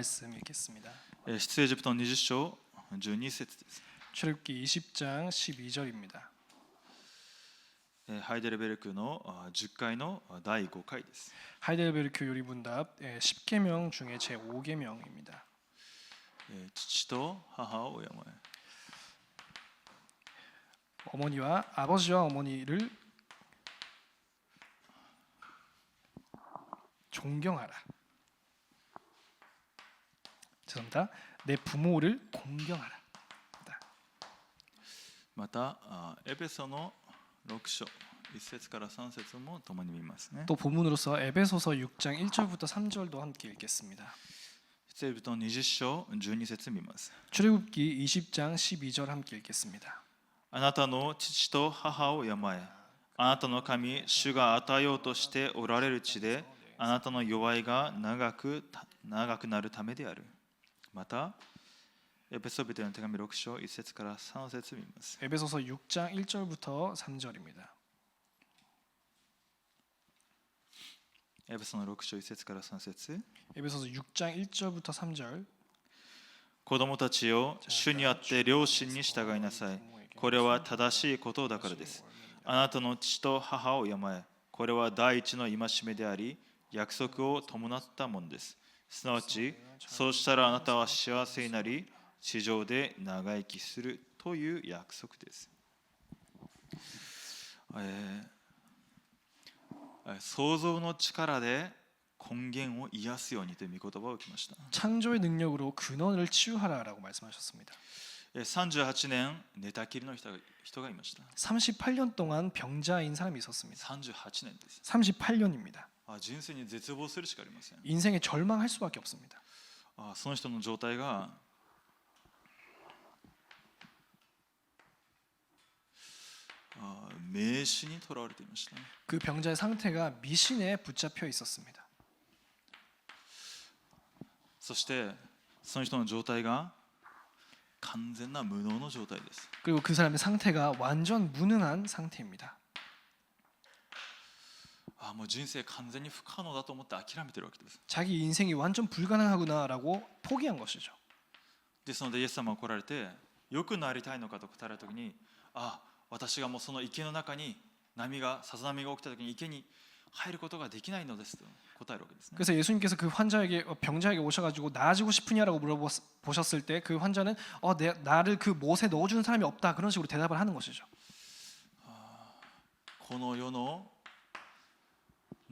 말씀 읽겠습니다. 出エジプトの20章12節です。 출애굽기 20장 12절입니다. ハイデルベルクの10回の第5回です。 하이델베르크 요리문답 10계명 중에 제 5계명입니다. 父と母を敬え。 어머니와 아버지와 어머니를 존경하라. 죄송합니다. 내 부모를 공경하라. またエペソの6章1節から3節も共に見ますね。 또 본문으로서 에베소서 6장 1절부터 3절도 함께 읽겠습니다. 出エジプトの20章12節見ます。 출애굽기 20장 12절 함께 읽겠습니다. あなたの父と母を敬え。あなたの神主が与えようとしておられる地であなたの弱いが長くなるためである。またエペソビテの手紙6章1節から3節見ます。 에베소서 6장 1절부터 3절입니다. エペソの6章1節から3節。 에베소서 6장 1절부터 3절. 子供たちよ、主にあって両親に従いなさい。これは正しいことだからです。あなたの父と母を敬え。これは第一の戒めであり、約束を伴ったものです。すなわち、そうしたらあなたは幸せになり、地上で長生きするという約束です。創造の力で根源を癒すようにという御言葉を受けました。 창조의 능력으로 근원을 치유하라라고 말씀하셨습니다. 38年寝たきりの人がいました。 38년 동안 병자인 사람이 있었습니다. 38年です。 38년입니다. 人生に絶望するしかありません。 인생에 절망할 수밖에 없습니다. その人の状態が迷信にとらわれていました。 그 병자의 상태가 미신에 붙잡혀 있었습니다. そしてその人の状態が完全な無能の状態です。 그리고 그 사람의 상태가 완전 무능한 상태입니다. もう人生完全に不可能だと思って諦めてるわけです。 자기 인생이 완전 불가능하구나라고 포기한 것이죠. ですのでイエス様が来られて良くなりたいのかと答えられた時に私がもうその池の中にさざ波が起きた時に池に入ることができないのですと答えるわけですね。 그래서 예수님께서 그 병자에게 오셔가지고 나아지고 싶으냐라고 물어보셨을 때 그 환자는 나를 그 못에 넣어주는 사람이 없다 그런 식으로 대답을 하는 것이죠. この世の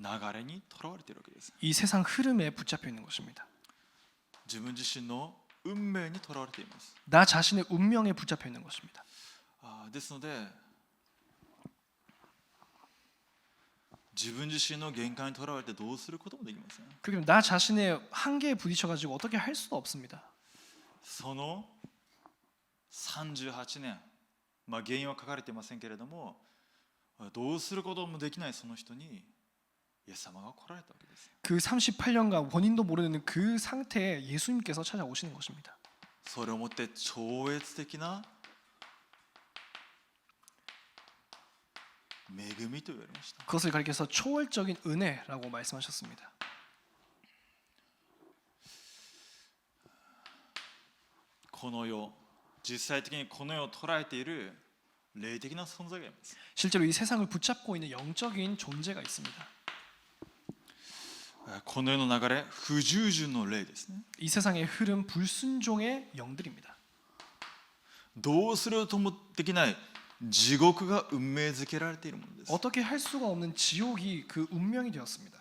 流れにとらわれているわけです。 이 세상 흐름에 붙잡혀 있는 것입니다. 自分自身の運命にとらわれています。 나 자신의 운명에 붙잡혀 있는 것입니다. ですので自分自身の限界にとらわれてどうすることもできません。 그리고 나 자신의 한계에 부딪혀가지고 어떻게 할 수도 없습니다. その38年、原因は書かれていませんけれどもどうすることもできないその人にイエス様が来られたわけです。 그 38년간 원인도 모르는 그 상태에 예수님께서 찾아오시는 것입니다. それをもって超越的な恵みと言われました。 그것을 가리켜서 초월적인 은혜라고 말씀하셨습니다. この世、実際的にこの世を捉えている霊的な存在がいます。 실제로 이 세상을 붙잡고 있는 영적인 존재가 있습니다. この世の流れ、不従順の霊ですね。 이 세상의 흐름 불순종의 영들입니다. どうするともできない地獄が運命づけられているものです。 어떻게 할 수가 없는 지옥이 그 운명이 되었습니다.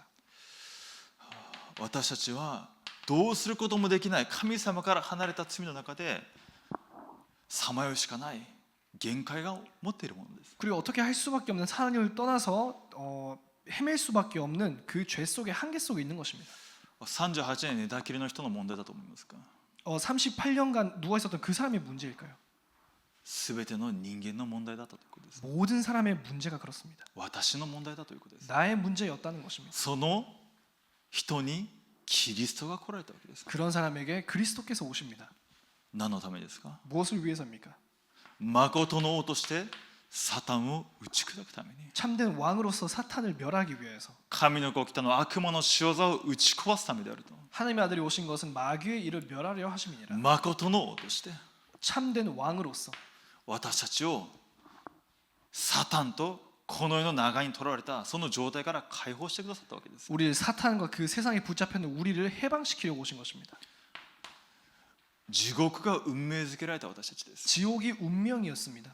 私たちはどうすることもできない神様から離れた罪の中でさまようしかない限界が持っているものです。 그리고 어떻게 할 수밖에 없는 하나님을 떠나서 헤맬 수밖에 없는 그 죄 속의 한계 속에 있는 것입니다. 38年寝たきりの人の問題だと思いますか。 38년간 누워 있었던 그 사람의 문제일까요? すべての人間の問題だったということです。 모든 사람의 문제가 그렇습니다. 私の問題だということです。 나의 문제였다는 것입니다. その人にキリストが来られたわけです。 그런 사람에게 그리스도께서 오십니다. 何のためですか。 무엇을 위해서입니까? 誠の王としてサタンを打ち砕くために、 참된 왕으로서 사탄을 멸하기 위해서 神の子が来たのは悪魔の仕業を打ち壊すためであると、 하나님의 아들이 오신 것은 마귀의 일을 멸하려 하심이니라. 誠の王として 참된 왕으로서 私たちをサタンとこの世の流れにとらわれたその状態から解放してくださったわけです。 우리를 사탄과 그 세상에 붙잡혀 있는 우리를 해방시키려고 오신 것입니다. 地獄が運命づけられた私たちです。 지옥이 운명이었습니다.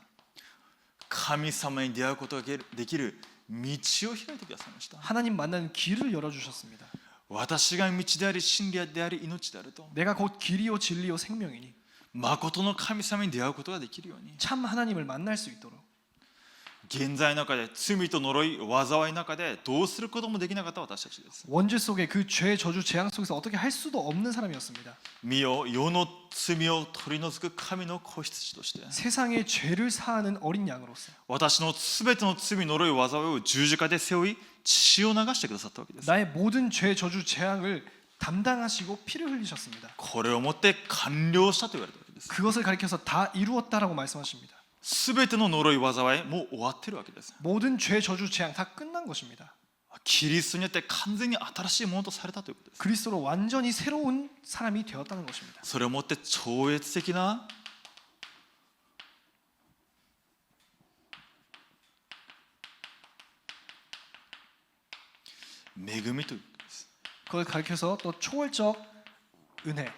神様に出会うことができる道を開いてくださいました。 하나님 만나는 길을 열어주셨습니다. 私が道であり真理であり命であると、 내가 곧 길이요 진리요 생명이니 誠の神様に出会うことができるように、 참 하나님을 만날 수 있도록 現在の中で罪と呪い災いの中でどうすることもできなかった私たちです。 원죄 속에 그 죄 저주 재앙 속에서 어떻게 할 수도 없는 사람이었습니다. 身を世の罪を取り除く神の子羊として、 세상의 죄를 사하는 어린 양으로서 私のすべての罪呪い災いを十字架で背負い血を流してくださったわけです。 나의 모든 죄 저주 재앙을 담당하시고 피를 흘리셨습니다. これをもって完了したと言われたわけです。 그것을 가리켜서 다 이루었다라고 말씀하십니다. すべての呪い災いもう終わってるわけです。 모든 죄 저주 재앙 다 끝난 것입니다. キリストによって完全に新しいものとされたということです。 그리스도로 완전히 새로운 사람이 되었다는 것입니다. それをもって超越的な恵みということです。 그걸 가리켜서 또 초월적 은혜,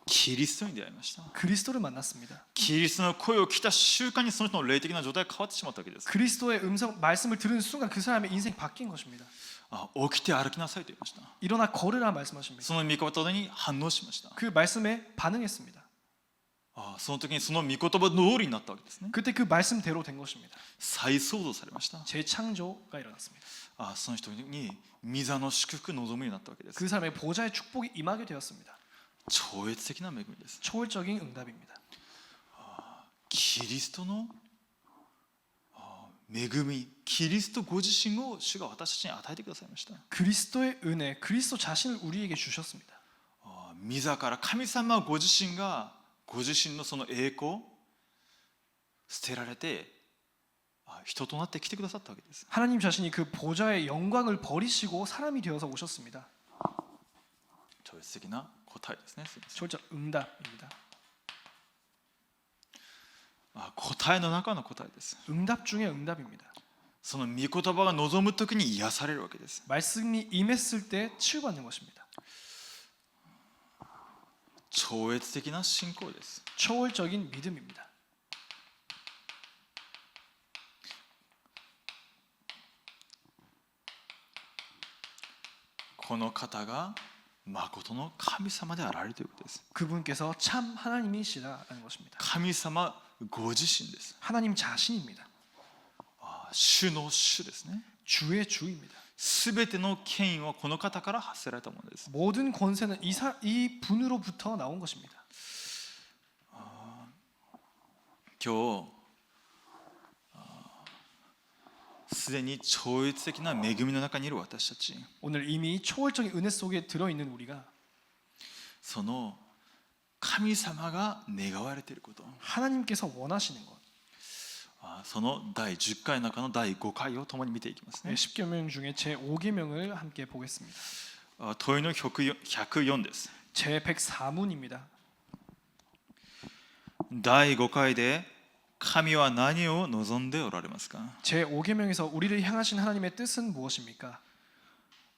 キリストに出会いました。 그리스도를 만났습니다. キリストの声を聞いた瞬間にその人の霊的な状態が変わってしまったわけです。 그리스도의 음성 말씀을 들은 순간 그 사람의 인생이 바뀐 것입니다. 起きて歩きなさいと言いました。 일어나 걸으라 말씀하십니다. その御言葉に反応しました。 그 말씀에 반응했습니다. その時にその御言葉通りになったわけですね。 그때 그 말씀대로 된 것입니다. 再創造されました。 재창조가 일어났습니다. その人に御座の祝福を望むようになったわけです。 그 사람의 보좌의 축복이 임하게 되었습니다. 超越的な恵みです。 초월적인 응답입니다. キリストの恵み、キリストご自身を主が私たちに与えてくださいました。 그리스도의 은혜, 그리스도 자신을 우리에게 주셨습니다. 御座から神様ご自身がご自身のその栄光捨てられて人となって来てくださったわけです。 하나님 자신이 그 보좌의 영광을 버리시고 사람이 되어서 오셨습니다. 超越的な答えですね。 초월적 응답입니다. 答えの中の答えです。 응답 중에 응답입니다. その御言葉が望む時に癒されるわけです。 말씀이 임했을 때 치유받는 것입니다. 超越的な信仰です。 초월적인 믿음입니다. この方が誠の神様であられるということです。 그분께서 참 하나님이시라는 것입니다. 神様ご自身です。 하나님 자신입니다. 主の主ですね。 주의 주입니다. すべての権威はこの方から発せられたものです。 모든 권세는 이 분으로부터 나온 것입니다. 今日すでに超越的な恵みの中にいる私たち、 오늘 이미 초월적인 은혜 속에 들어있는 우리가 その神様が願われていること、 하나님께서 원하시는 것, その第10回の中の第5回を共に見ていきますね。 10계명 중에 제5계명을 함께 보겠습니다. 問いの104です。 제104문입니다. 第5回で神は何を望んでおられますか。 제5계명에서 우리를 향하신 하나님의 뜻은 무엇입니까?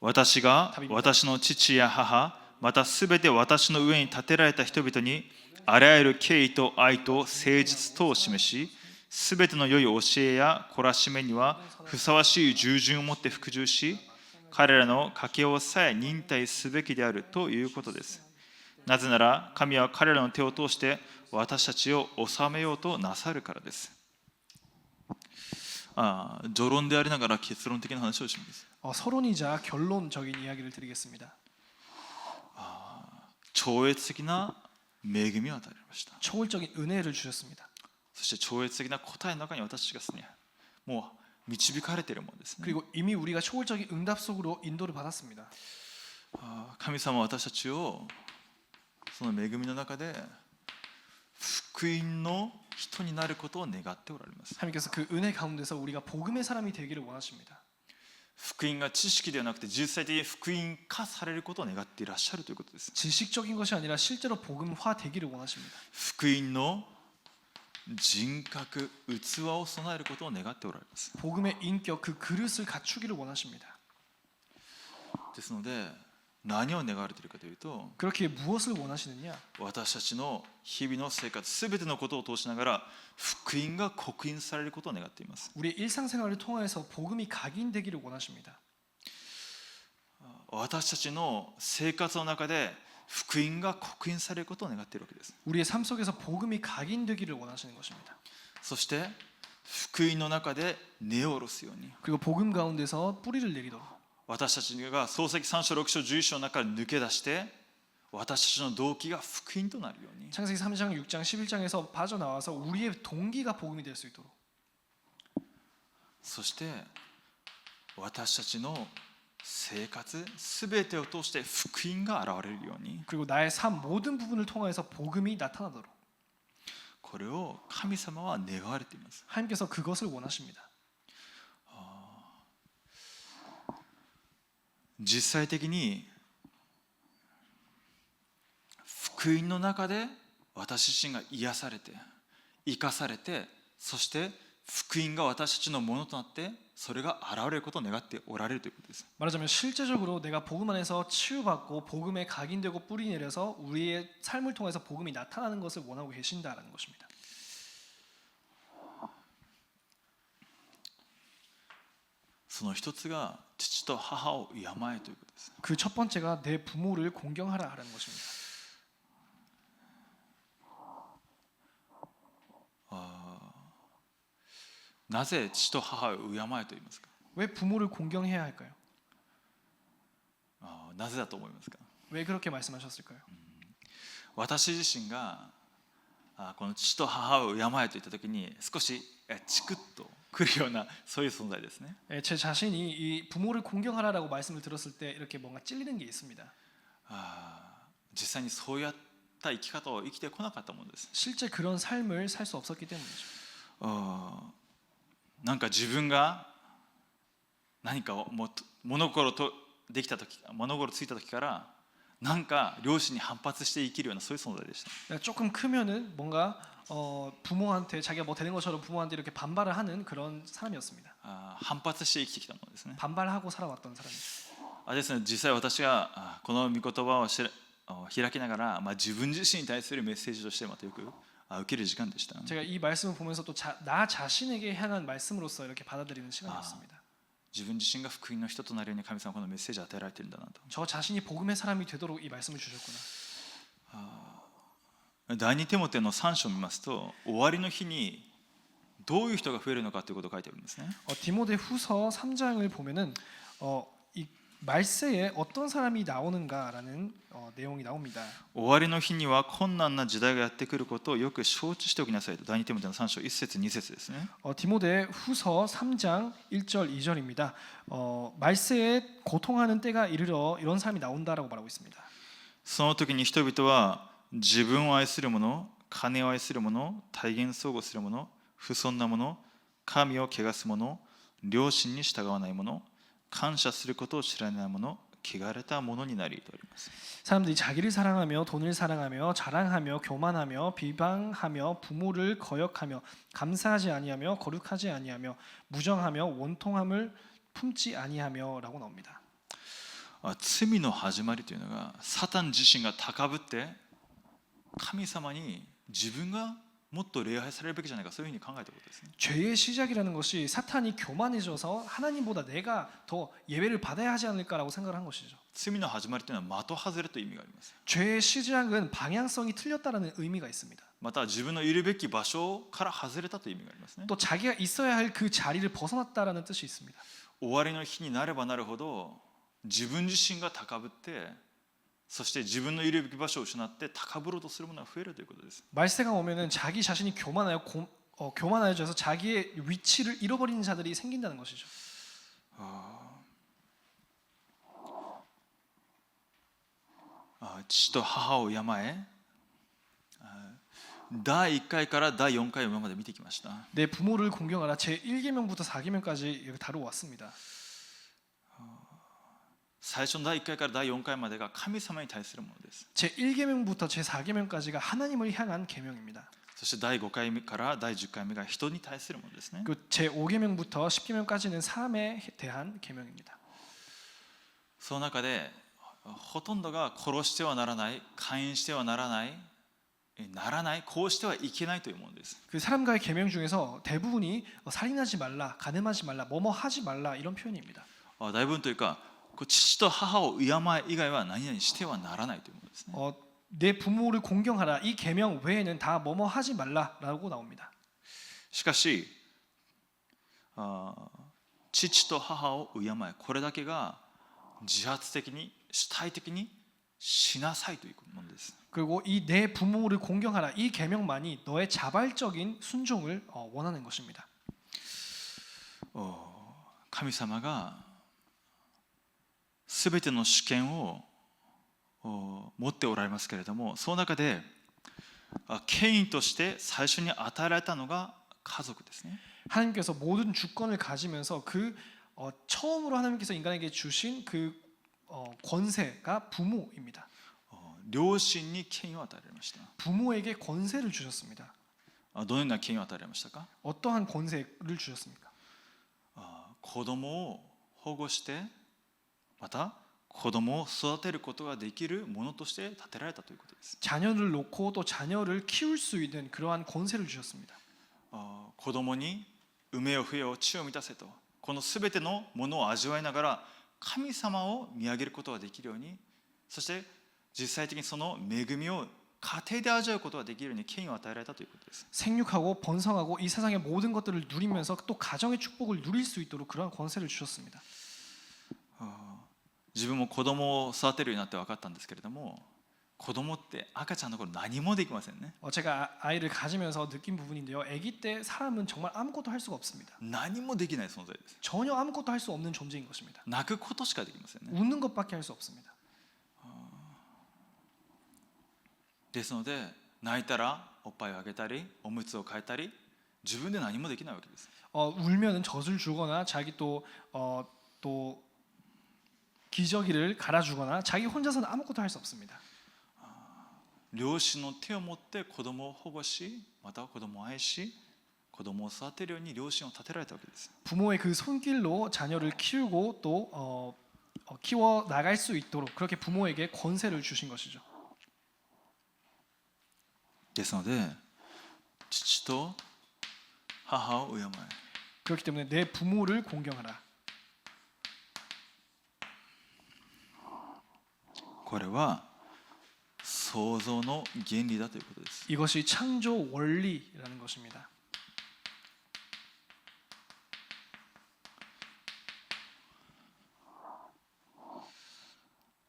私が私の父や母、またすべて私の上に立てられた人々にあらゆる敬意と愛と誠実とを示し、すべての良い教えや懲らしめにはふさわしい従順をもって服従し、彼らの家計をさえ忍耐すべきであるということです。なぜなら神は彼らの手を通して私たちを治めようとなさるからです。序論でありながら結論的な話をします。 서론이자 결론적인 이야기를 드리겠습니다. 超越的な恵みを与えられました。 초월적인 은혜를 주셨습니다. そして超越的な答えの中に私たちがもう導かれているものですね。 그리고 이미 우리가 초월적인 응답 속으로 인도를 받았습니다. 神様は私たちをその恵みの中で福音の人になることを願っておられます。 하나님께서 그 은혜 가운데서 우리가 복음의 사람이 되기를 원하십니다. 福音が知識ではなくて実際的に福音化されることを願っていらっしゃるということです。 지식적인 것이 아니라 실제로 복음화 되기를 원하십니다. 福音の人格、器を備えることを願っておられます。 복음의 인격 그 그릇을 갖추기를 원하십니다. ですので何を願われているかというと、 그렇게 무엇을 원하시느냐? 私たちの日々の生活すべてのことを通しながら福音が刻印されることを願っています。 우리의 일상생활을 통해서 복음이 각인되기를 원하십니다. 私たちの生活の中で福音が刻印されることを願っているわけです。 우리의 삶 속에서 복음이 각인되기를 원하시는 것입니다. そして福音の中で根を下ろすように、 그리고 복음 가운데서 뿌리를 내리도록 私たちが創世記3章6章11章の中から抜け出して私たちの動機が福音となるように、 창세기 3장, 6장, 11장에서 빠져나와서 우리의 동기가 복음이 될 수 있도록 そして私たちの生活すべてを通して福音が現れるように、 그리고 나의 삶 모든 부분을 통해서 복음이 나타나도록 これを神様は願われています。 하나님께서 그것을 원하십니다. 実際的に福音の中で私自身が癒されて生かされて、そして福音が私たちのものとなってそれが現れることを願っておられるということです。 말하자면 실제적으로 내가 복음 안에서 치유받고 복음에 각인되고 뿌리 내려서 우리의 삶을 통해서 복음이 나타나는 것을 원하고 계신다라는 것입니다. その一つが父と母を敬えということです。 그 첫 번째가 내 부모를 공경하라 하는 것입니다. なぜ父と母を敬えと言いますか？ 왜 부모를 공경해야 할까요? なぜだと思いますか？ 왜 그렇게 말씀하셨을까요? 私自身がこの父と母を敬えと言ったときに少しチクッとくるようなそういう存在ですね。 제 자신이 이 부모를 공경하라라고 말씀을 들었을 때 이렇게 뭔가 찔리는 게 있습니다. 実際にそうやった生き方を生きてこなかったものです。 실제 그런 삶을 살 수 없었기 때문이죠. なんか自分が何かを物心とできた時、物心ついた時からなんか両親に反発して生きるようなそういう存在でした。 조금 크면은 뭔가 부모한테 자기가 뭐 되는 것처럼 부모한테 이렇게 반발을 하는 그런 사람이었습니다. 反発して生きてきたものですね。 반발하고 살아왔던 사람이죠. ですね、実際私がこの御言葉を開きながら、自分自身に対するメッセージとしてまたよく受ける時間でした。 제가 이 말씀을 보면서 또 나 자신에게 향한 말씀으로서 이렇게 받아들이는 시간이었습니다. 自分自身が福音の人となるように神様はこのメッセージを与えられているんだなと。 저 자신이 복음의 사람이 되도록 이 말씀을 주셨구나. 第二テモテの3章を見ますと、終わりの日にどういう人が増えるのかということを書いてあるんですね。 디모데 후서 3장을 보면은 이 말세에 어떤 사람이 나오는가라는 내용이 나옵니다. 終わりの日には困難な時代がやってくることをよく承知しておきなさいと。第二テモテの3章1節2節ですね。 디모데 후서 3장 1절 2절입니다. 말세에 고통하는 때가 이르러 이런 사람이 나온다라고 말하고 있습니다. その時に人々は自分を愛する者、金を愛する者、体言相互する者、不尊な者、神を汚す者、良心に従わない者、感謝することを知らない者、汚れた者になりとあります。 사람들이 자기를 사랑하며 돈을 사랑하며 자랑하며 교만하며 비방하며 부모를 거역하며 감사하지 아니하며 거룩하지 아니하며 무정하며 원통함을 품지 아니하며라고 나옵니다. 罪の始まりというのがサタン自身が高ぶって神様に自分がもっと礼拝されるべきじゃないか、そういうふうに考えたことですね。 죄의 시작이라는 것이 사탄이 교만해져서 하나님보다 내가 더 예배를 받아야 하지 않을까라고 생각을 한 것이죠. 罪の始まりというのは的外れという意味があります。 죄의 시작은 방향성이 틀렸다라는 의미가 있습니다. また自分のいるべき場所から外れたという意味がありますね。 또 자기가 있어야 할 그 자리를 벗어났다라는 뜻이 있습니다. 終わりの日になればなるほど自分自身が高ぶって、そして自分のいるべき場所を失って高ぶろうとするものが増えるということです。 말세가 오면은 자기 자신이 교만하여져서 자기의 위치를 잃어버리는 자들이 생긴다는 것이죠. 父と母を敬え、第1回から第4回を今まで見てきました。 내 부모를 공경하라 제 1계명부터 4계명까지 다루어왔습니다. 最初の第1回から第4回までが神様に対するものです。 제 1계명부터 제 4계명까지가 하나님을 향한 계명입니다. そして第5回目から第10回目が人に対するものですね。 그 제 5계명부터 10계명까지는 사람에 대한 계명입니다. その中でほとんどが殺してはならない、姦淫してはならない、こうしてはいけないというものです。 그 사람과의 계명 중에서 대부분이 살인하지 말라, 간음하지 말라, 뭐뭐 하지 말라 이런 표현입니다. 大分というか、父と母を敬え以外は何々してはならないというものですね。 내 부모를 공경하라 이 계명 외에는 다 뭐뭐 하지 말라라고 나옵니다. しかし父と母を敬え、これだけが自発的に主体的にしなさいというものです。 그리고 이 내 부모를 공경하라 이 계명만이 너의 자발적인 순종을 원하는 것입니다. 神様がすべての主権を持っておられますけれども、その中で権威として最初に与えられたのが家族ですね。 하나님께서 모든 주권을 가지면서 그 처음으로 하나님께서 인간에게 주신 그 권세가 부모입니다. 両親に権威を与えられました。 부모에게 권세를 주셨습니다. どのような権威を与えられましたか？ 어떠한 권세를 주셨습니까? 子供を保護して、また子供を育てることができるものとして立てられたということです。 자녀를 놓고 또 자녀를 키울 수 있는 그러한 권세를 주셨습니다. 子供に産めよ増えよ地を満たせと、このすべてのものを味わいながら神様を見上げることができるように、そして実際的にその恵みを家庭で味わうことができるように権威を与えられたということです。 생육하고 번성하고 이 세상의 모든 것들을 누리면서 또 가정의 축복을 누릴 수 있도록 그러한 권세를 주셨습니다. 自分も子供を育てるようになって分かったんですけれども、子供って赤ちゃんの頃何もできませんね。 제가 아이를 가지면서 느낀 부분인데요. 아기 때 사람은 정말 아무것도 할 수가 없습니다. 何もできない存在です。 전혀 아무것도 할 수 없는 존재인 것입니다. 泣くことしかできませんね。 웃는 것밖에 할 수 없습니다. ですので泣いたらおっぱいをあげたりおむつを替えたり自分で何もできないわけです。 울면은 젖을 주거나 자기 또 기저귀를 갈아주거나 자기 혼자서는 아무것도 할 수 없습니다. 両親の手を持って子供を保護し、また子供を愛し、子供を育てるように両親を立てられたわけです。 부모의 그 손길로 자녀를 키우고 또 키워 나갈 수 있도록 그렇게 부모에게 권세를 주신 것이죠. ですので父と母を敬え。 그렇기 때문에 내 부모를 공경하라. これは創造の原理だということです。 이것이 창조 원리라는 것입니다.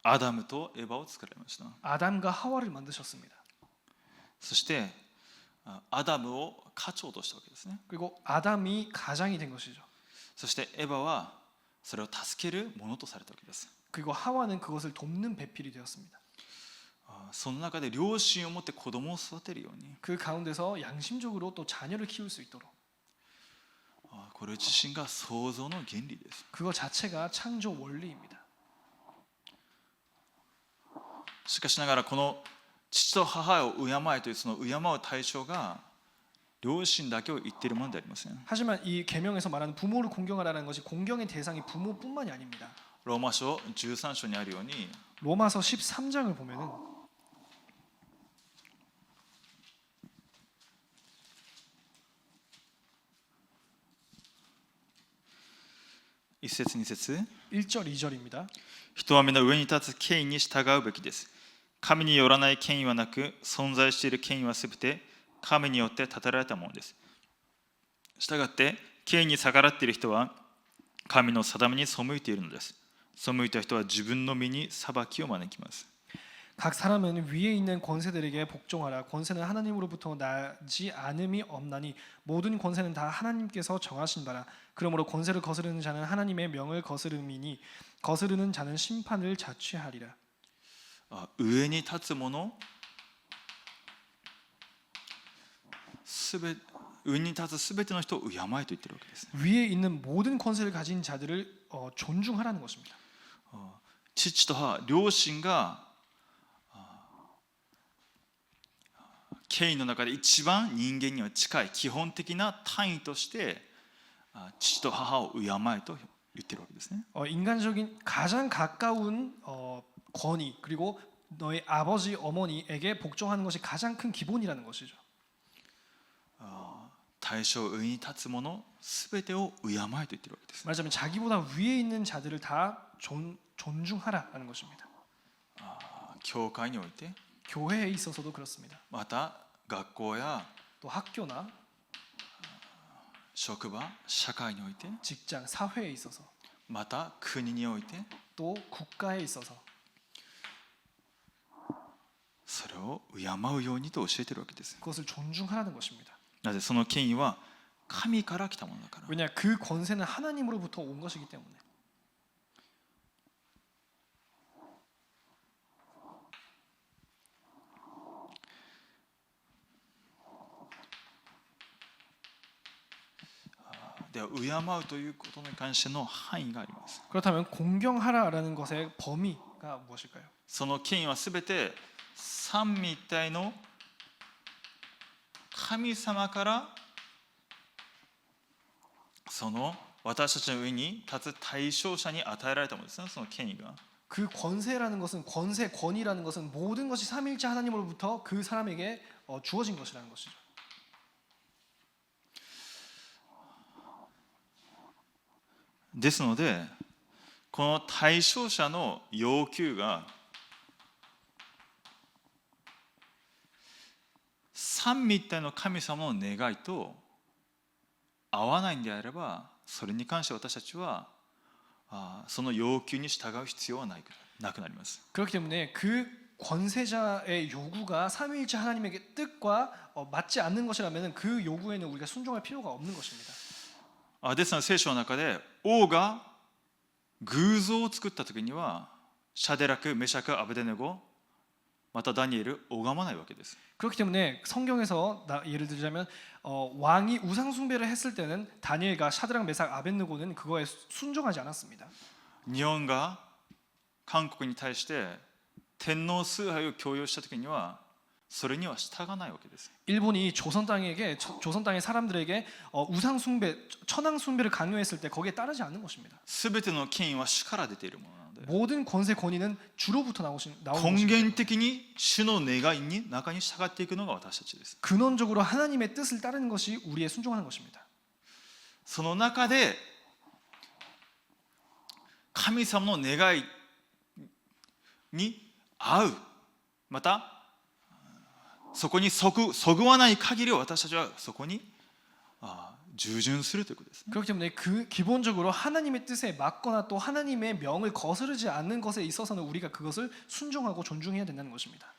アダムとエヴァを作られました。 아담과 하와를 만드셨습니다. そしてアダムを家長としたわけですね。 그리고 아담이 가장이 된 것이죠. そしてエヴァはそれを助けるものとされたわけです。 그리고 하와는 그것을 돕는 배필이 되었습니다. その中で両親を持って子供を育てるように、 그 가운데서 양심적으로 또 자녀를 키울 수 있도록 これ自身が創造の原理です。 그거 자체가 창조 원리입니다. しかしながらこの父と母を敬えというその敬う対象が両親だけを言っているものではありません。 하지만 이 계명에서 말하는 부모를 공경하라는 것이 공경의 대상이 부모뿐만이 아닙니다. ローマ書13章にあるように 로마서 13장을 보면은 1節2節 1절 2절입니다. 人は皆上に立つ権威に従うべきです。神によらない権威はなく、存在している権威はすべて神によって立てられたものです。したがって権威に逆らっている人は神の定めに背いているのです。背いた人は自分の身に裁きを招きます。 각 사람은 위에 있는 권세들에게 복종하라. 권세는 하나님으로부터 나지 않음이 없나니 모든 권세는 다 하나님께서 정하신 바라. 그러므로 권세를 거스르는 자는 하나님의 명을 거스름이니 거스르는 자는 심판을 자취하리라. 上に立つ者、すべ上に立つすべての人を敬えと言っているわけです。 위에 있는 모든 권세를 가진 자들을 존중하라는 것입니다. 父と母、両親が権威の中で一番人間には近い基本的な単位として父と母を敬えと言ってるわけですね。 인간적인 가장 가까운 권위 그리고 너의 아버지 어머니에게 복종하는 것이 가장 큰 기본이라는 것이죠. 対象上に立つものすべてを敬えと言ってるわけです。 말하자면 자기보다 위에 있는 자들을 다 존중하라는 것입니다. 教会において 교회에 있어서도 그렇습니다. また学校や 또 학교나 職場、社会において 직장, 사회에 있어서 また国において 또 국가에 있어서 それを敬うようにと教えているわけです。 그것을 존중하라는 것입니다. なぜその権威は神から来たものだから。 왜냐 그 권세는 하나님으로부터 온 것이기 때문에. では敬うということに関しての範囲があります。 그렇다면 공경하라라는 것의 범위가 무엇일까요? その権威はすべて三位一体の神様からその私たちの上に立つ対象者に与えられたものですね。その権威が。 그 권세라는 것은 권세, 권위라는 것은 모든 것이 삼위일체 하나님으로부터 그 사람에게 주어진 것이라는 것이죠. ですので、この対象者の要求が三位一体の神様の願いと合わないんであれば、それに関して私たちはその要求に従う必要はなくなります。 그렇기 때문에 그 권세자의 요구가 삼위일체 하나님의 뜻과 맞지 않는 것이라면 그 요구에는 우리가 순종할 필요가 없는 것입니다. ですので聖書の中で王が偶像を作った時にはシャデラク、メシャク、アベデネゴ、またダニエル拝まないわけです。 그렇기 때문에 성경에서 예를 들자면 왕이 우상 숭배를 했을 때는 다니엘과 샤드락, 메삭, 아벳느고는 그거에 순종하지 않았습니다. 日本が韓国に対して天皇崇拝を強要した時にはそれには従わないわけです。 일본이 조선 땅의 사람들에게 우상 숭배, 천황 숭배를 강요했을 때 거기에 따르지 않는 것입니다. すべての権威は主から出ているものなので、 모든 권세 권위는 주로부터 나오는 根 것입니다. 源的に主の願いに中に従っていくのが私たちです。 근원적으로 하나님의 뜻을 따르는 것이 우리의 순종하는 것입니다. その中で神様の願いに合う、またそこにそぐわない限り私たちはそこに従順するということです。 그렇기 때문에 그 기본적으로 하나님의 뜻에 맞거나 또 하나님의 명을 거스르지 않는 것에 있어서는 우리가 그것을 순종하고 존중해야 된다는 것입니다.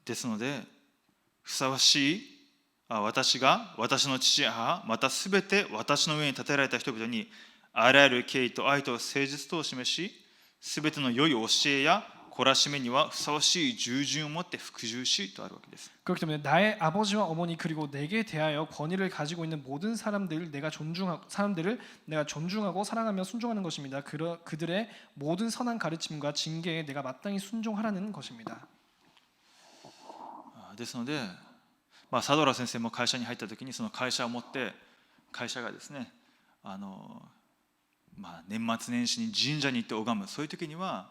ですのでふさわしい私が私の父母またすべて私の上に立てられた人々にあらゆる敬意と愛と誠実とを示し、すべての良い教えや懲らしめにはふさわしい従順を持って服従しとあるわけです。 그렇기 때문에 나의 아버지와 어머니 그리고 내게 대하여 권위를 가지고 있는 모든 사람들을 내가 존중하고 사랑하며 순종하는 것입니다. 그들의 모든 선한 가르침과 징계에 내가 마땅히 순종하라는 것입니다. ですので、サドラ先生も会社に入った時にその会社を持って会社がですね、年末年始に神社に行って拝む、そういう時には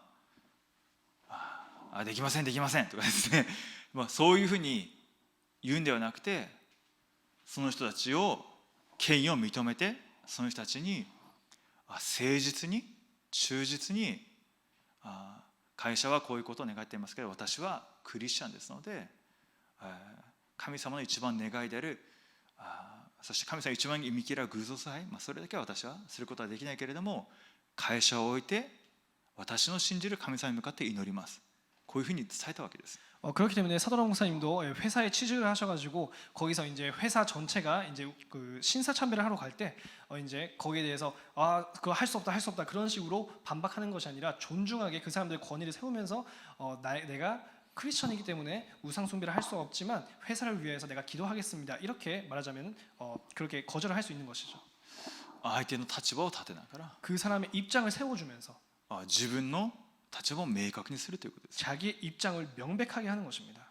できませんできませんとかですねそういうふうに言うんではなくて、その人たちを権威を認めて、その人たちに誠実に忠実に会社はこういうことを願っていますけど私はクリスチャンですので神様の一番願いであるそして神様一番忌み嫌う偶像崇拝、それだけは私はすることはできないけれども会社を置いて私の信じる神様に向かって祈ります。こういうふうに伝えたわけです。 그렇기 때문에 사도랑 목사님도 회사에 취직을 하셔가지고 거기서 이제 회사 전체가 이제 그 신사참배를 하러 갈 때 이제 거기에 대해서 그거 할 수 없다 그런 식으로 반박하는 것이 아니라 존중하게 그 사람들의 권위를 세우면서 내가 크리스천이기 때문에 우상 숭배를 할 수 없지만 회사를 위해서 내가 기도하겠습니다. 이렇게 말하자면 그렇게 거절을 할 수 있는 것이죠. 相手の立場を立てながら 그 사람의 입장을 세워주면서 自分の立場を明確にするということです。 자기의 입장을 명백하게 하는 것입니다.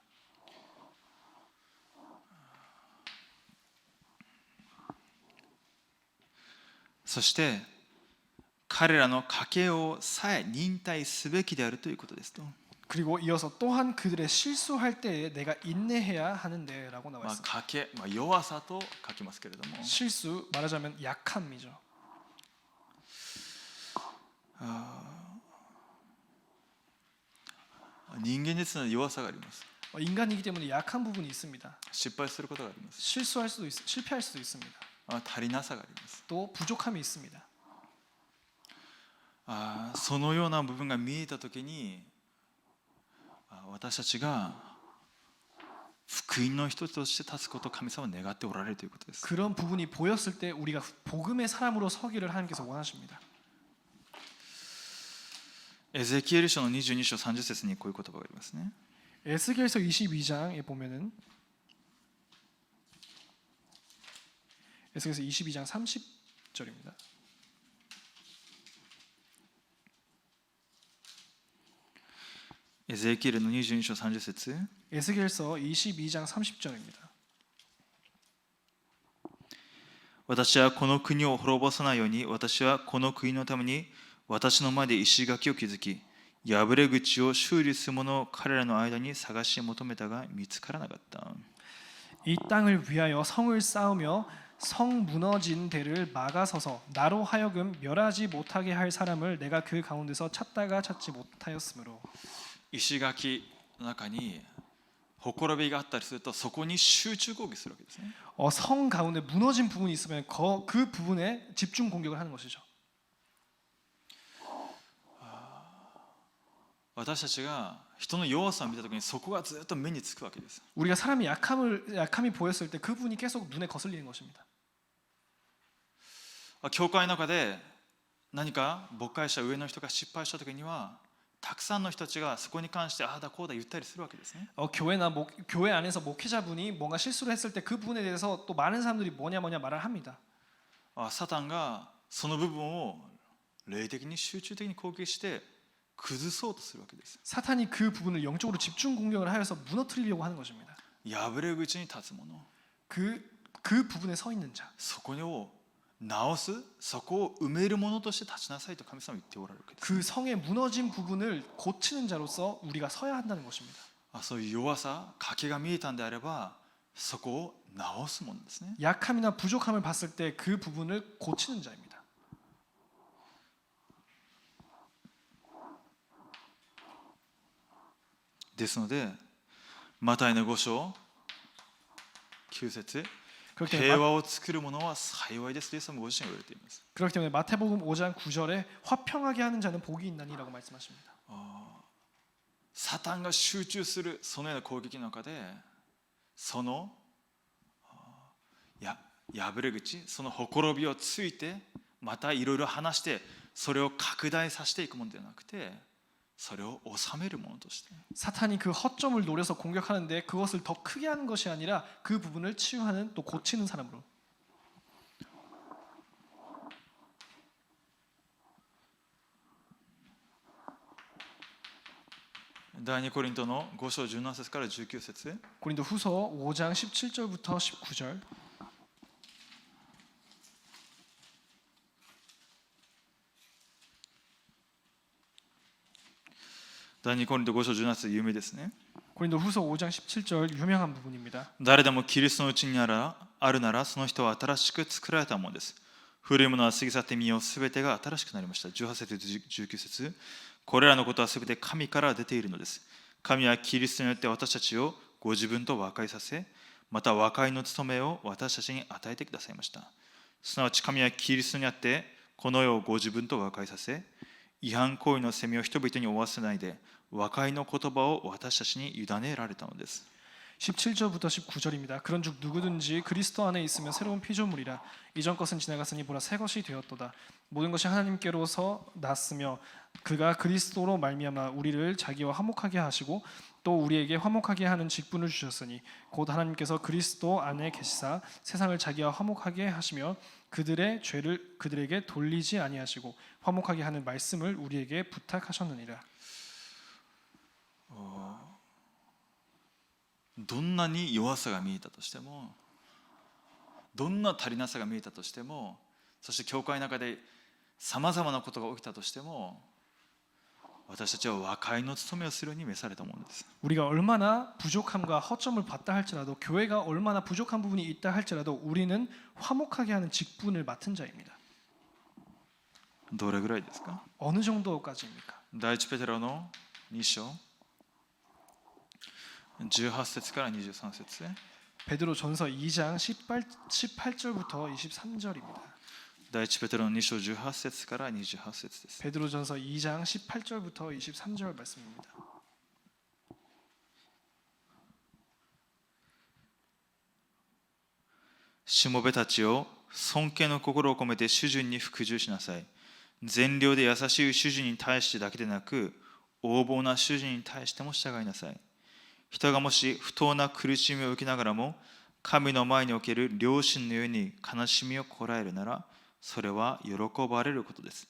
そして彼らの家計をさえ忍耐すべきであるということですと。 그리고 이어서 또한 그들의 실수할 때에 내가 인내해야 하는데라고 나와 있습니다. 家計、弱さと書きますけれども、 실수 말하자면 약함이죠. 人間ですので弱さがあります。 인간이기 때문에 약한 부분이 있습니다. 失敗することがあります。 실수할 수도 실패할 수도 있습니다. 足りなさがあります。 또 부족함이 있습니다. そのような部分が見えたときに、私たちが福音の人として立つことを神様は願っておられるということです。 그런 부분이 보였을 때 우리가 복음의 사람으로 서기를 하나님께서 원하십니다. エゼキエル書の22章30節にこういう言葉がありますね。 에스겔서 22장에 보면은 에스겔서 22장 30절입니다. 에zekiel の22章30節 에스겔서 22장 30절입니다. 私はこの国を滅ぼさないように、私はこの国のために私の前で石垣を築き、破れ口を修理する者を彼らの間に探し求めたが見つからなかった。 이 땅을 위하여 성을 쌓으며 성 무너진 데를 막아서서 나로 하여금 멸하지 못하게 할 사람을 내가 그 가운데서 찾다가 찾지 못하였으므로. 石垣の中にほころびがあったりすると、そこに集中攻撃するわけですね。 성 가운데 무너진 부분이 있으면 그 부분에 집중 공격을 하는 것이죠. 私たちが人の弱さを見たときに、そこがずっと目につくわけです。 우리가 사람이 약함이 보였을 때 그 부분이 계속 눈에 거슬리는 것입니다. 教会の中で何か牧会者上の人が失敗したときには、たくさんの人たちがそこに関してああだこうだ言ったりするわけですね。 교회 안에서 목회자분이 뭔가 실수를 했을 때 그 부분에 대해서 또 많은 사람들이 뭐냐 말을 합니다. サタンがその部分を霊的に集中的に攻撃して崩そうとするわけです。 사탄이 그 부분을 영적으로 집중 공격을 하여서 무너뜨리려고 하는 것입니다. 破れ口に立つ者、 그 부분에 서 있는 자, そこを直す、そこを埋めるものとして立ちなさいと神様は言っておられるわけです。 그 성의 무너진 부분을 고치는 자로서 우리가 서야 한다는 것입니다. そういう弱さ、欠けが見えたんであれば、そこを直すものですね。 약함이나 부족함을 봤을 때 그 부분을 고치는 자입니다. ですので、マタイの5章9節、 平和を作る者は幸いですとイエス様ご自身が言われています。 그렇기 때문에 마태복음 5장 9절에 화평하게 하는 자는 복이 있나니라고 말씀하십니다. サタンが集中するそのような攻撃の中で、その破れ口、そのほころびをついてまたいろいろ話して、それを拡大させていくものではなくて、それを収めるものとして、 사탄이 그 허점을 노려서 공격하는데 그것을 더 크게 하는 것이 아니라 그 부분을 치유하는 또 고치는 사람으로. 第2コリントの5章17節から19節、 고린도 후서 5장 17절부터 19절. 第2コリント5章17節有名ですね。 고린도 후서 5장 17절 유명한 부분입니다. 誰でもキリストのうちにあるなら、その人は新しく作られたものです。古いものは過ぎ去ってみよう、すべてが新しくなりました。18節19節、これらのことはすべて神から出ているのです。神はキリストによって私たちをご自分と和解させ、また和解の務めを私たちに与えてくださいました。すなわち神はキリストにあってこの世をご自分と和解させ、違反行為の責めを人々に負わせないで、和解の言葉を私たちに委ねられたのです。 17절부터 19절입니다. 그런즉 누구든지 그리스도 안에 있으면 새로운 피조물이라 이전 것은 지나갔으니 보라 새 것이 되었도다. 모든 것이 하나님께로서 났으며 그가 그리스도로 말미암아 우리를 자기와 화목하게 하시고 또 우리에게 화목하게 하는 직분을 주셨으니 곧 하나님께서 그리스도 안에 계시사 세상을 자기와 화목하게 하시며 그들의 죄를 그들에게 돌리지 아니하시고 화목하게 하는 말씀을 우리에게 부탁하셨느니라. どんなに弱さが見えたとしても、どんな足りなさが見えたとしても、そして教会の中でさまざまなことが起きたとしても、私たちは和解の務めをするように召されたものです。 우리가 얼마나 부족함과 허점을 봤다 할지라도 교회가 얼마나 부족한 부분이 있다 할지라도 우리는 화목하게 하는 직분을 맡은 자입니다. どれぐらいですか？ 어느 정도까지입니까? 第一ペテロの2章18節から23節。 베드로전서 2장 18절부터 23절입니다. 第一ペテロの2章18節から28節です。 베드로전서 2장 18절부터 23절 말씀입니다. しもべたちを尊敬の心を込めて主人に服従しなさい。善良で優しい主人に対してだけでなく、横暴な主人に対しても従いなさい。人がもし不当な苦しみを受けながらも、神の前における良心のように悲しみをこらえるなら、それは喜ばれることです。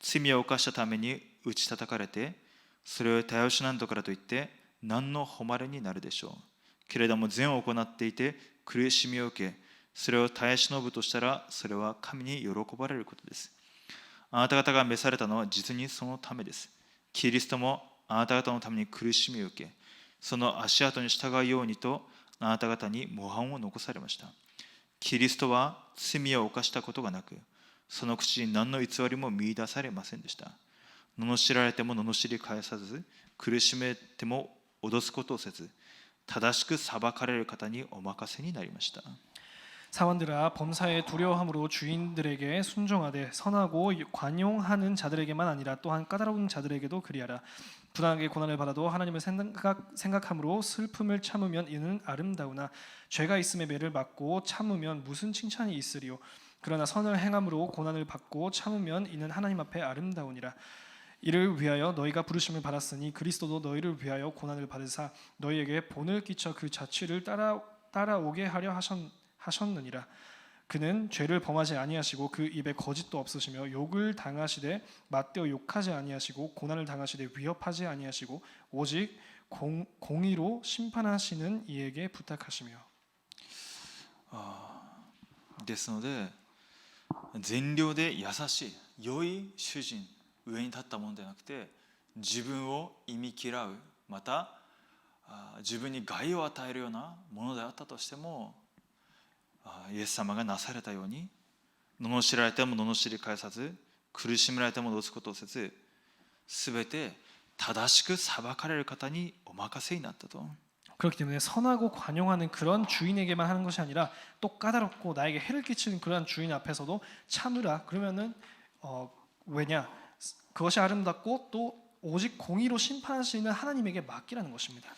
罪を犯したために打ち叩かれて、それを手吉なんとからといって何の誉れになるでしょう。けれども善を行っていて苦しみを受け、それを耐え忍ぶとしたら、それは神に喜ばれることです。あなた方が召されたのは実にそのためです。キリストもあなた方のために苦しみを受け、その足跡に従うようにとあなた方に模範を残されました。キリストは罪を犯したことがなく、その口に何の偽りも見出されませんでした。罵られても罵り返さず、苦しめても脅すことをせず、正しく裁かれる方にお任せになりました。 사원들아 범사에 두려워함으로 주인들에게 순종하되 선하고 관용하는 자들에게만 아니라 또한 까다로운 자들에게도 그리하라. 부당하게 고난을 받아도 하나님을 생각함으로 슬픔을 참으면 이는 아름다우나 죄가 있음에 매를 맞고 참으면 무슨 칭찬이 있으리요. 그러나 선을 행함으로 고난을 받고 참으면 이는 하나님 앞에 아름다우니라. 이를 위하여 너희가 부르심을 받았으니 그리스도도 너희를 위하여 고난을 받으사 너희에게 본을 끼쳐 그 자취를 따라오게 하려 하셨느니라. 그는 죄를 범하지 아니하시고 그 입에 거짓도 없으시며 욕을 당하시되 맞대어 욕하지 아니하시고 고난을 당하시되 위협하지 아니하시고 오직 공의로 심판하시는 이에게 부탁하시며. ですので、善良で優しい良い主人、上に立ったものではなくて、自分を忌み嫌う、また自分に害を与えるようなものであったとしても、イエス様がなされたように、罵られても罵り返さず、苦しめられても脅すことをせず、すべて正しく裁かれる方にお任せになったと。 그렇기 때문에 선하고 관용하는 그런 주인에게만 하는 것이 아니라 또 까다롭고 나에게 해를 끼치는 그런 주인 앞에서도 참으라. 그러면은 왜냐? 그것이 아름답고 또 오직 공의로 심판하시는 하나님에게 맡기라는 것입니다.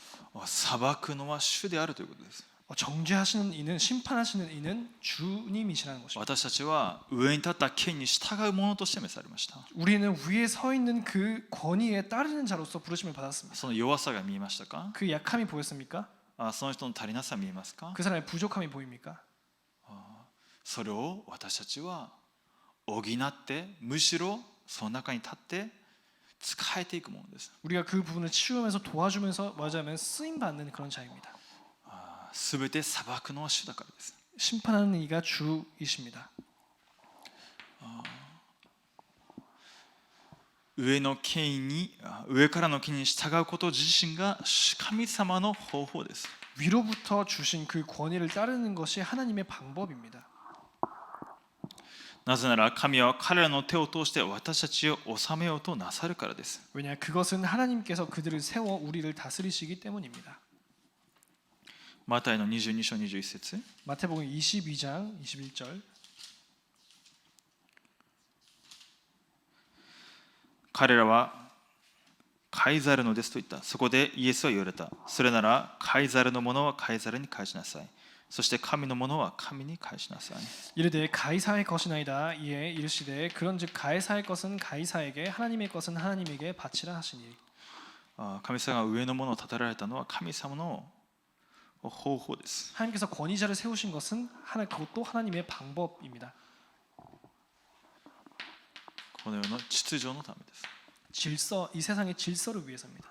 裁くのは主であるということです。 정죄하시는 이는 심판하시는 이는 주님이시라는 것입니다. 私たちは上に立った権に従う者として召されました。 우리는 위에 서 있는 그 권위에 따르는 자로서 부르심을 받았습니다. その弱さが見えましたか？ 그 약함이 보였습니까? その人の足りなさ見えますか？ 그 사람의 부족함이 보입니까? それを私たちは補って、むしろその中に立って使えていくものです。 우리가 그 부분을 치유하면서 도와주면서 말하자면 쓰임 받는 그런 자입니다. すべて裁くのは主だからです。 심판하는 이가 주이십니다. 上からの権威に従うこと自身が神様の方法です。 위로부터 주신 그 권위를 따르는 것이 하나님의 방법입니다. なぜなら神は彼らの手を通して私たちを治めようとなさるからです。 왜냐 그것은 하나님께서 그들을 세워 우리를 다스리시기 때문입니다. マタイの22章21節。 마태복음 22장 21절. 彼らはカイザルのですと言った。そこでイエスは言われた。それならカイザルのものはカイザルに返しなさい。そして神のものは神に返しなさい。 이르되 가이사의 것이나이다. 이에 이르시되 그런즉 가이사의 것은 가이사에게 하나님의 것은 하나님에게 바치라 하시니. 神様が上のものを立てられたのは神様の方法です。 하나님께서 권위자를 세우신 것은 그것도 하나님의 방법입니다. この世の秩序のためです。 질서, 이 세상의 질서를 위해서입니다.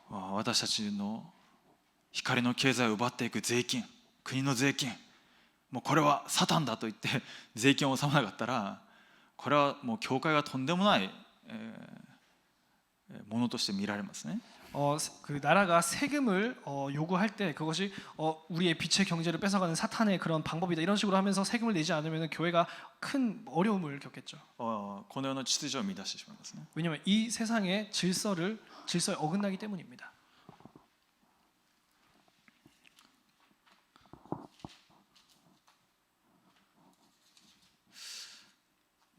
私たちの光の経済を奪っていく税金、国の税金、もうこれはサタンだと言って税金を納めなかったら、これはもう教会がとんでもないものとして見られますね。 그 나라가 세금을 요구할 때 그것이 우리의 빛의 경제를 뺏어가는 사탄의 그런 방법이다 이런 식으로 하면서 세금을 내지 않으면 교회가 큰 어려움을 겪겠죠. この世の秩序を乱してしまいますね。 왜냐하면 이 세상의 질서에 어긋나기 때문입니다.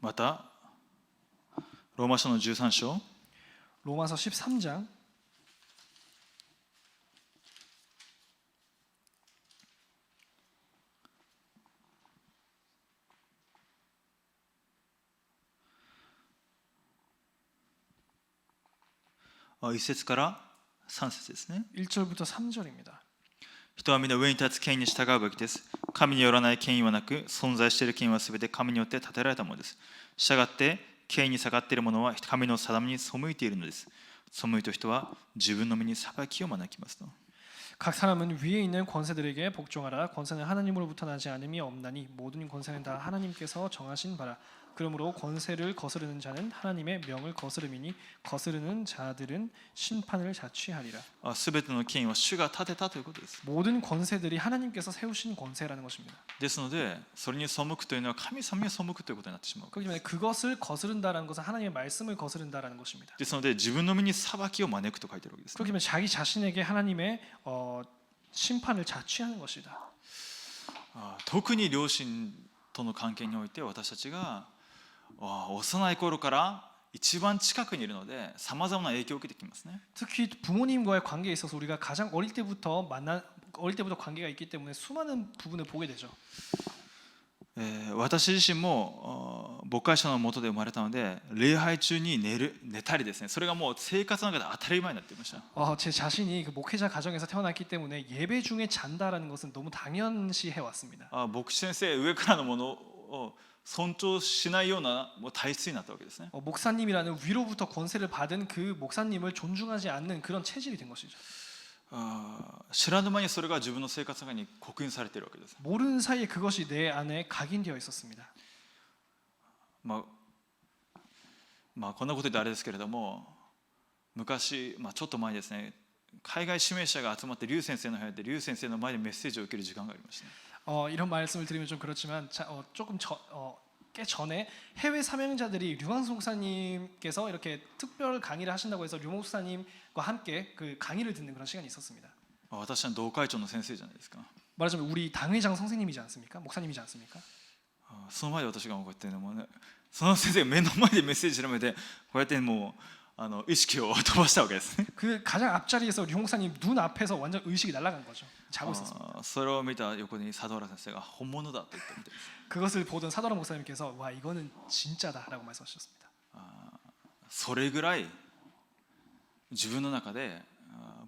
またローマ書の13章 로마서 13장 1節から3節ですね。 1절부터 3절입니다. 人は皆上に立つ権威に従うべきです。神によらない権威はなく、存在している権威はすべて神によって立てられたものです。したがって、権威に下がっている者は神の定めに背いているのです。背いた人は自分の身に裁きを招きますと。 각 사람은 위에 있는 권세들에게 복종하라. 권세는 하나님으로부터 나지 않음이 없나니 모든 권세는 다 하나님께서 정하신 바라. 그러므로 권세를 거스르는 자는 하나님의 명을 거스름이니 거스르는 자들은 심판을 자취하리라. すべての権威は主が立てたということです。 모든 권세들이 하나님께서 세우신 권세라는 것입니다. ですので、それに背くというのは神様に背くということになってしまう。 그렇기 때문에 그것을 거스른다라는 것은 하나님의 말씀을 거스른다라는 것입니다. ですので、自分の身に裁きを招くと書いてあるわけです。 그렇기 때문에 자기 자신에게 하나님의 심판을 자취하는 것이다. 特に両親との関係において私たちが幼い頃から一番近くにいるのでさまざまな影響を受けてきますね。 특히 부모님과의 관계에 있어서 우리가 가장 어릴 때부터 관계가 있기 때문에 수많은 부분을 보게 되죠. 私自身も牧会者の下で生まれたので礼拝中に寝たりですね、それがもう生活の中で当たり前になっていました。 제 자신이 그 목회자 가정에서 태어났기 때문에 예배 중에 잔다라는 것은 너무 당연시 해왔습니다. 牧師先生上からのものを尊重しないような体質になったわけですね。 목사님이라는 위로부터 권세를 받은 그 목사님을 존중하지 않는 그런 체질이 된 것이죠. 知らぬ間にそれが自分の生活の中に刻印されているわけです。 모르는 사이에 그것이 내 안에 각인되어 있었습니다. こんなことであれですけれども、昔、ちょっと前にですね、海外指名者が集まって劉先生の部屋で劉先生の前でメッセージを受ける時間がありました。 이런 말씀을 드리면 좀 그렇지만 꽤 전에 해외 사명자들이 류광수 목사님께서 이렇게 특별 강의를 하신다고 해서 류 목사님과 함께 그 강의를 듣는 그런 시간이 있었습니다. 私は同会長の先生じゃないですか。 말하자면 우리 당회장 선생님이지 않습니까? 목사님이지 않습니까? その前で私がこうやってもうね、その先生が目の前でメッセージをしてこうやってもう意識を飛ばしたわけですね。 그 가장 앞자리에서 류 목사님 눈 앞에서 완전 의식이 날아간 거죠. 자고 있었습니다. それを見た横に佐藤原先生が本物だと言ったみたいです。 그것을 보던 사도라 목사님께서 와 이거는 진짜다라고 말씀하셨습니다. それぐらい自分の中で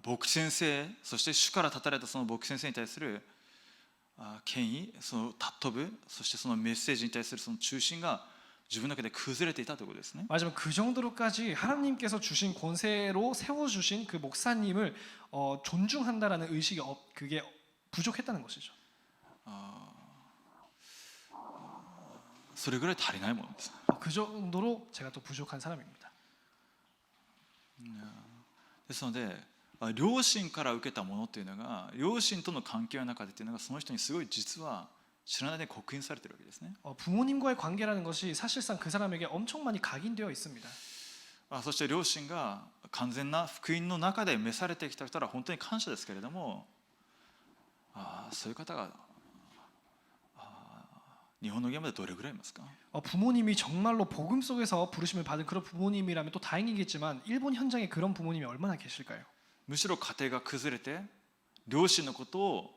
牧師先生、そして主から立たれたその牧師先生に対する権威、その尊ぶ、そしてそのメッセージに対するその中心が自分の中で崩れていたということですね。 맞으면 그 정도로까지 하나님께서 주신 권세로 세워주신 그 목사님을 존중한다라는 의식이 그게 부족했다는 것이죠. それぐらい足りないものです。 그 정도로 제가 또 부족한 사람입니다. ですので両親から受けたものというのが両親との関係の中でというのがその人にすごい実は知らないで刻印されているわけですね。 부모님과의 관계라는 것이 사실상 그 사람에게 엄청 많이 각인되어 있습니다. そして両親が完全な福音の中で召されてきた人は本当に感謝ですけれども、そういう方が日本の現場でどれぐらいいますか？ 부모님이 정말로 복음 속에서 부르심을 받은 그런 부모님이라면 또 다행이겠지만 일본 현장에 그런 부모님이 얼마나 계실까요? むしろ家庭が崩れて両親のことを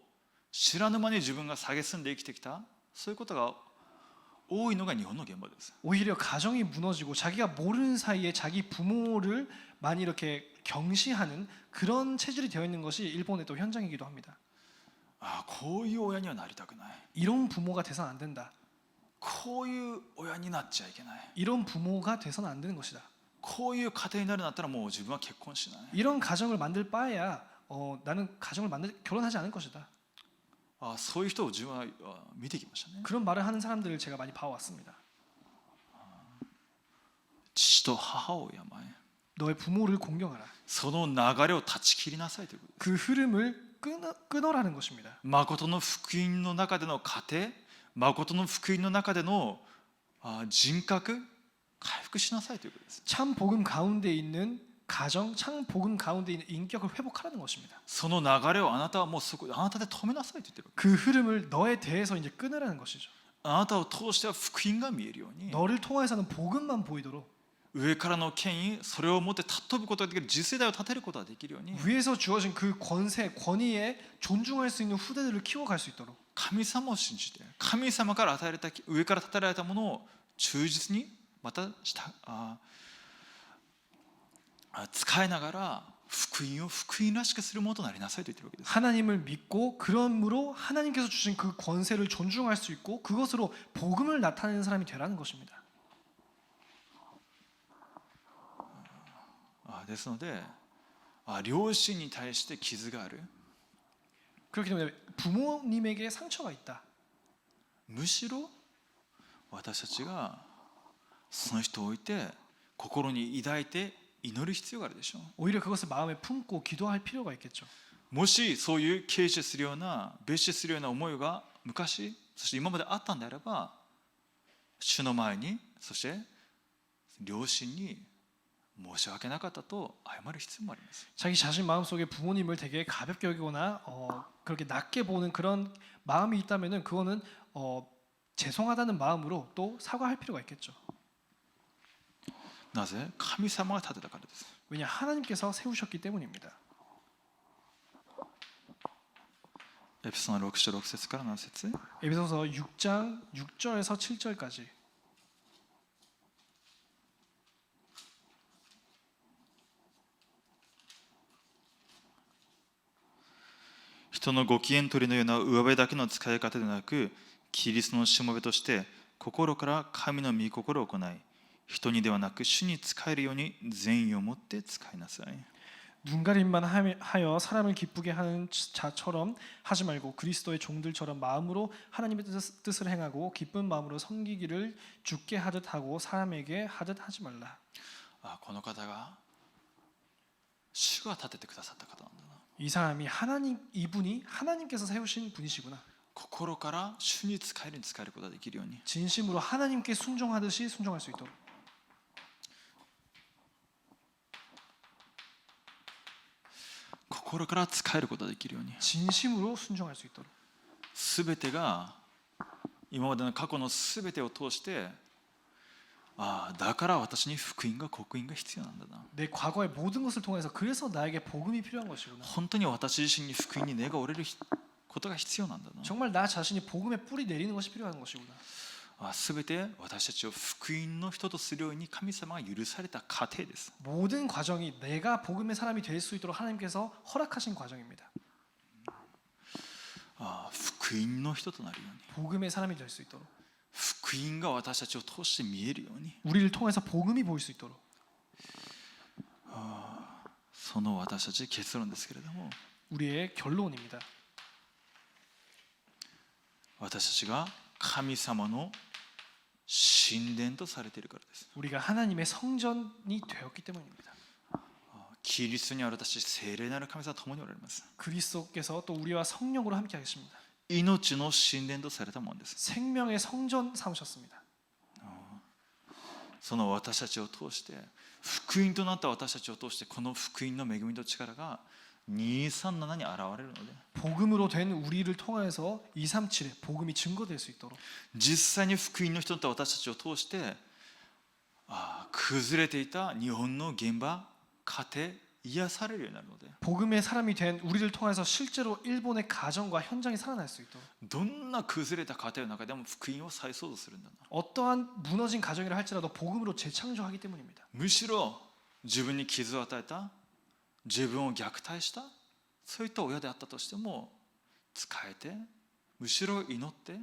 知らぬ間に自分が蔑んで生きてきた、そういうことが多いのが日本の現場です。 오히려 가정이 무너지고 자기가 모르는 사이에 자기 부모를 많이 이렇게 경시하는 그런 체질이 되어 있는 것이 일본의 또 현장이기도 합니다. ああ、こういう親にはなりたくない、 이런 부모가 돼서는 안 된다. こういう親になっちゃいけない、 이런 부모가 돼서는 안 되는 것이다. こういう家庭になるんだったらもう自分は結婚しない、 이런 가정을 만들 바에야 나는 결혼하지 않을 것이다. ああ、そういう人を自分は見てきましたね。 그런 말을 하는 사람들을 제가 많이 봐왔습니다. 父と母を敬え、 너의 부모를 공경하라. その流れを断ち切りなさいということです。 그 흐름을 끊어라는 것입니다. 誠の福音の中での家庭、誠の福音の中での人格回復しなさいということです。 참 복음 가운데 있는 가정, 참 복음 가운데 있는 인격을 회복하라는 것입니다. その流れをあなたはもうそこあなたで止めなさいと言ってるわけ。 그 흐름을 너에 대해서 이제 끊으라는 것이죠. あなたを通しては福音が見えるように、 너를 통해서는 복음만 보이도록 上からの権威、それを持って尊ぶことができる、次世代を立てることができるように、 위에서 주어진 그 권세, 권위에 존중할 수 있는 후대들을 키워갈 수 있도록 神様を信じて、神様から与えられた、上から立てられたものを忠実にまた使いながら福音を福音らしくするものとなりなさいと言っているわけです。 하나님을 믿고 그러므로 하나님께서 주신 그 권세를 존중할 수 있고 그것으로 복음을 나타내는 사람이 되라는 것입니다. ですので、両親に対して傷がある、 그렇기 때문에 부모님에게 상처가 있다. むしろ私たちがその人を置いて心に抱いて祈る必要があるでしょう。 오히려 그것을 마음에 품고 기도할 필요가 있겠죠. もしそういう軽視するような蔑視するような思いが昔そして今まであったんであれば、主の前に、そして両親に申し訳なかったと謝る必要もあります。 자기 자신 마음속에 부모님을 되게 가볍게 여기거나 그렇게 낮게 보는 그런 마음이 있다면은 그거는 죄송하다는 마음으로 또 사과할 필요가 있겠죠. なぜ？神様が立てたからです。 왜냐 하나님께서 세우셨기 때문입니다. エペソの6章6節から7節。 에베소서 6장 6절에서 7절까지. 人のご機嫌取りのような上辺だけの使い方でなく、キリストのしもべとして心から神の御心を行い、人にではなく主に仕えるように善意を持って使いなさい。 눈 가림만 하여 사람을 기쁘게 하는 자처럼 하지 말고 그리스도의 종들처럼 마음으로 하나님의 뜻을 행하고 기쁜 마음으로 섬기기를 주께 하듯 하고 사람에게 하듯 하지 말라. この方が主が立ててくださった方なんだな。 이 사람이 이분이 하나님께서 세우신 분이시구나. 心から主に仕えるに仕えることができるように。 진심으로 하나님께 순종하듯이 순종할 수 있도록. 心から仕えることができるように。 진심으로 순종할 수 있도록. すべてが今までの過去のすべてを通して、だから私に福音が刻印が必要なんだな。 내 과거의 모든 것을 통해서 그래서 나에게 복음이 필요한 것이구나. 本当に私自身に福音に根が折れることが必要なんだな。 정말 나 자신이 복음의 뿌리 내리는 것이 필요한 것이구나. すべて私たちを福音の人とするように神様が許された過程です。 모든 과정이 내가 복음의 사람이 될 수 있도록 하나님께서 허락하신 과정입니다. 福音の人となるように、 복음의 사람이 될 수 있도록. 福音が私たちを通して見えるように、 우리를 통해서 복음이 보일 수 있도록. その私たち結論ですけれども、 우리의 결론입니다. 私たちが神様の神殿とされているからです。 우리가 하나님의 성전이 되었기 때문입니다. キリストにある私、聖霊なる神様と共におられます。 그리스도께서 또 우리와 성령으로 함께 하십니다. 命の神殿とされたものです。 생명의 성전 삼으셨습니다. その私たちを通して、福音となった私たちを通して、この福音の恵みと力が237に現れるので、 복음으로 된 우리를 통해서 237에 복음이 증거될 수 있도록 実際に福音の人と私たちを通して崩れていた日本の現場、家庭癒されるようになるので、 복음의 사람이 된 우리를 통해서 실제로 일본의 가정과 현장이 살아날 수 있도록 どんな崩れた家庭の中でも福音を再創造するんだな。 어떠한 무너진 가정이라 할지라도 복음으로 재창조하기 때문입니다. むしろ自分に傷を与えた、自分を虐待した、そういった親であったとしても使えて、むしろ祈って、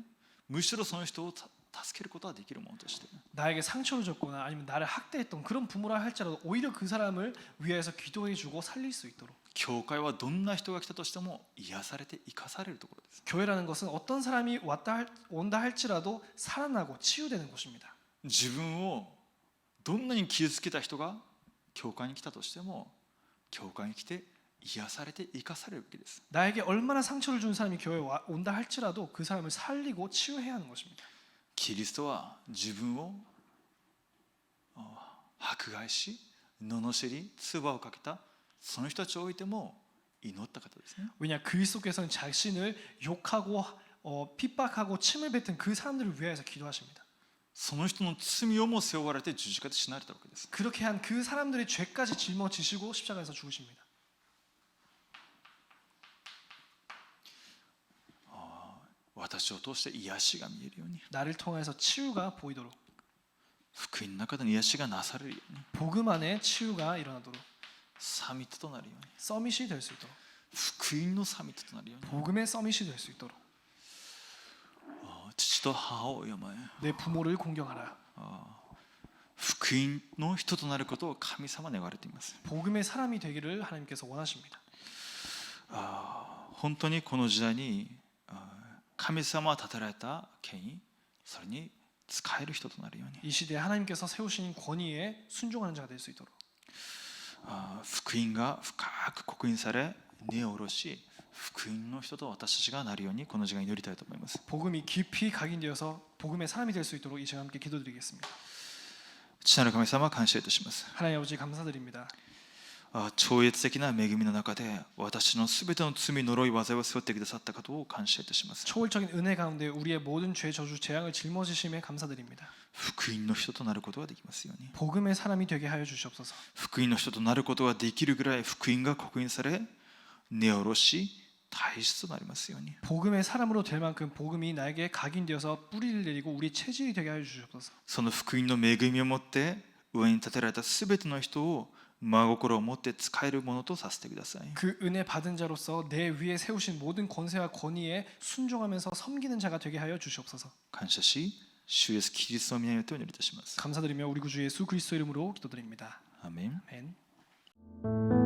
むしろその人を助けることができるものとして、 나에게 상처를 줬거나 아니면 나를 학대했던 그런 부모라 할지라도 오히려 그 사람을 위해서 기도해주고 살릴 수 있도록 教会はどんな人が来たとしても癒されて生かされるところです。 교회라는 것은 어떤 사람이 온다 할지라도 살아나고 치유되는 곳입니다. 自分をどんなに傷つけた人が教会に来たとしても、教会に来て癒されて生かされるべきです。 나에게 얼마나 상처를 준 사람이 교회에 온다 할지라도 그 사람을 살리고 치유해야 하는 것입니다. キリストは自分を迫害し、罵り、唾をかけたその人たちを置いても祈った方ですね。 왜냐 그리스도께서는 자신을 욕하고 핍박하고 침을 뱉은 그 사람들을 위해서 기도하십니다. その人の罪をも背負われて十字架で死なれたわけです。 그렇게 한 그 사람들의 죄까지 짊어지시고 십자가에서 죽으십니다. 私を通して癒しが見えるように、 나를 통해서 치유가 보이도록 福音の中での癒しがなされるように、 복음 안에 치유가 일어나도록 サミットとなるように、 서밋이 될 수 있도록 福音のサミットとなるように、 복음의 서밋이 될 수 있도록 父と母を敬え、 내 부모를 공경하라. 福音の人となることを神様は願われています。 복음의 사람이 되기를 하나님께서 원하십니다. 本当にこの時代に神様は立てられた権威、それに使える人となるように、 이 시대에 하나님께서 세우신 권위에 순종하는 자가 될 수 있도록 福音が深く刻印され根を下ろし、福音の人と私たちがなるようにこの時間祈りたいと思います。 복음이 깊이 각인되어서 복음의 사람이 될 수 있도록 이 시간 함께 기도드리겠습니다. 父なる神様、感謝いたします。 하나님 아버지 감사드립니다. 超越的な恵みの中で私のすべての罪、呪い、災いを背負ってくださったことを感謝いたします。 초월적인 은혜 가운데 우리의 모든 죄, 저주, 재앙을 짊어지심에 감사드립니다. 福音の人となることができますように、 복음의 사람이 되게 하여 주시옵소서. 福音の人となることができるぐらい福音が刻印され根を下ろし体質となりますように、 복음의 사람으로 될 만큼 복음이 나에게 각인되어서 뿌리를 내리고 우리 체질이 되게 하여 주시옵소서. その福音の恵みを持って上に立てられたすべての人を真心を持って使えるものとさせてください。 그 은혜 받은 자로서 내 위에 세우신 모든 권세와 권위에 순종하면서 섬기는 자가 되게 하여 주시옵소서. 感謝し、主イエスキリストの皆によってお祈りいたします。 감사드리며 우리 구주 예수 그리스도 이름으로 기도드립니다. 아멘. 아멘.